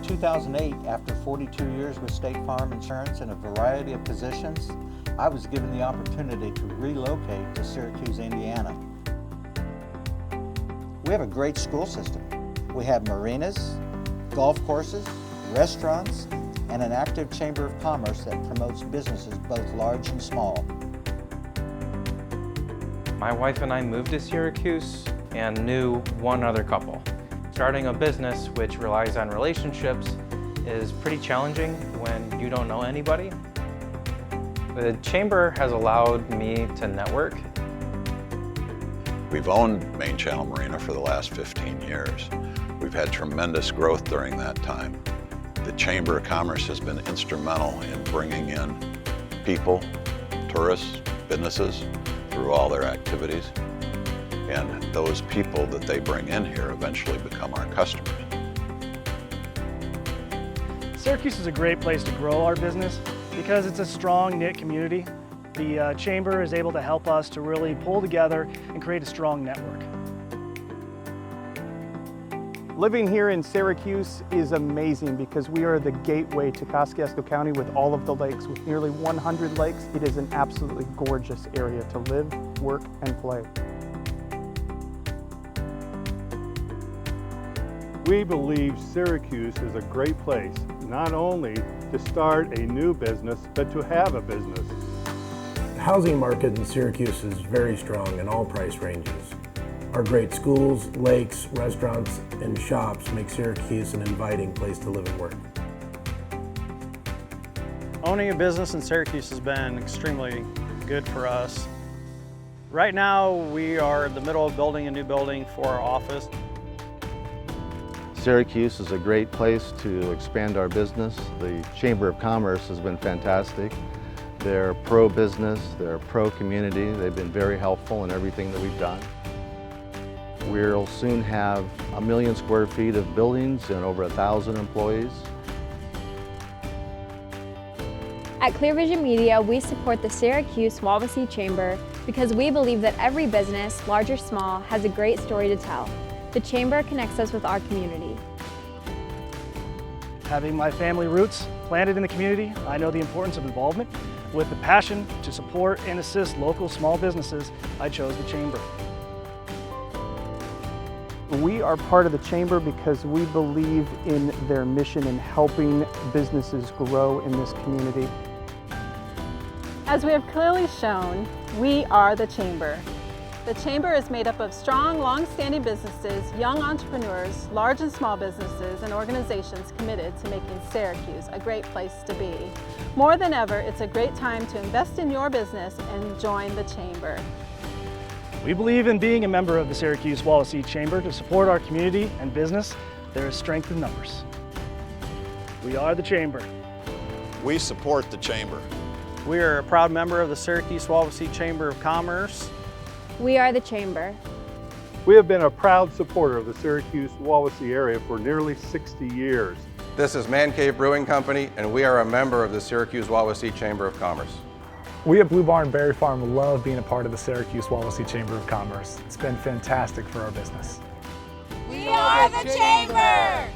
2008, after 42 years with State Farm Insurance in a variety of positions, I was given the opportunity to relocate to Syracuse, Indiana. We have a great school system. We have marinas, golf courses, restaurants, and an active Chamber of Commerce that promotes businesses both large and small. My wife and I moved to Syracuse and knew one other couple. Starting a business which relies on relationships is pretty challenging when you don't know anybody. The Chamber has allowed me to network. We've owned Main Channel Marina for the last 15 years. We've had tremendous growth during that time. The Chamber of Commerce has been instrumental in bringing in people, tourists, businesses through all their activities. And those people that they bring in here eventually become our customers. Syracuse is a great place to grow our business because it's a strong knit community. The Chamber is able to help us to really pull together and create a strong network. Living here in Syracuse is amazing because we are the gateway to Kosciusko County with all of the lakes. With nearly 100 lakes, it is an absolutely gorgeous area to live, work, and play. We believe Syracuse is a great place, not only to start a new business, but to have a business. The housing market in Syracuse is very strong in all price ranges. Our great schools, lakes, restaurants, and shops make Syracuse an inviting place to live and work. Owning a business in Syracuse has been extremely good for us. Right now, we are in the middle of building a new building for our office. Syracuse is a great place to expand our business. The Chamber of Commerce has been fantastic. They're pro-business, they're pro-community. They've been very helpful in everything that we've done. We'll soon have 1 million square feet of buildings and over 1,000 employees. At Clear Vision Media, we support the Syracuse-Wawasee Chamber because we believe that every business, large or small, has a great story to tell. The Chamber connects us with our community. Having my family roots planted in the community, I know the importance of involvement. With the passion to support and assist local small businesses, I chose the Chamber. We are part of the Chamber because we believe in their mission in helping businesses grow in this community. As we have clearly shown, we are the Chamber. The Chamber is made up of strong, long-standing businesses, young entrepreneurs, large and small businesses, and organizations committed to making Syracuse a great place to be. More than ever, it's a great time to invest in your business and join the Chamber. We believe in being a member of the Syracuse-Wawasee Chamber to support our community and business. There is strength in numbers. We are the Chamber. We support the Chamber. We are a proud member of the Syracuse-Wawasee Chamber of Commerce. We are the Chamber. We have been a proud supporter of the Syracuse-Wawasee area for nearly 60 years. This is Man Cave Brewing Company, and we are a member of the Syracuse-Wawasee Chamber of Commerce. We at Blue Barn Berry Farm love being a part of the Syracuse-Wawasee Chamber of Commerce. It's been fantastic for our business. We are the Chamber!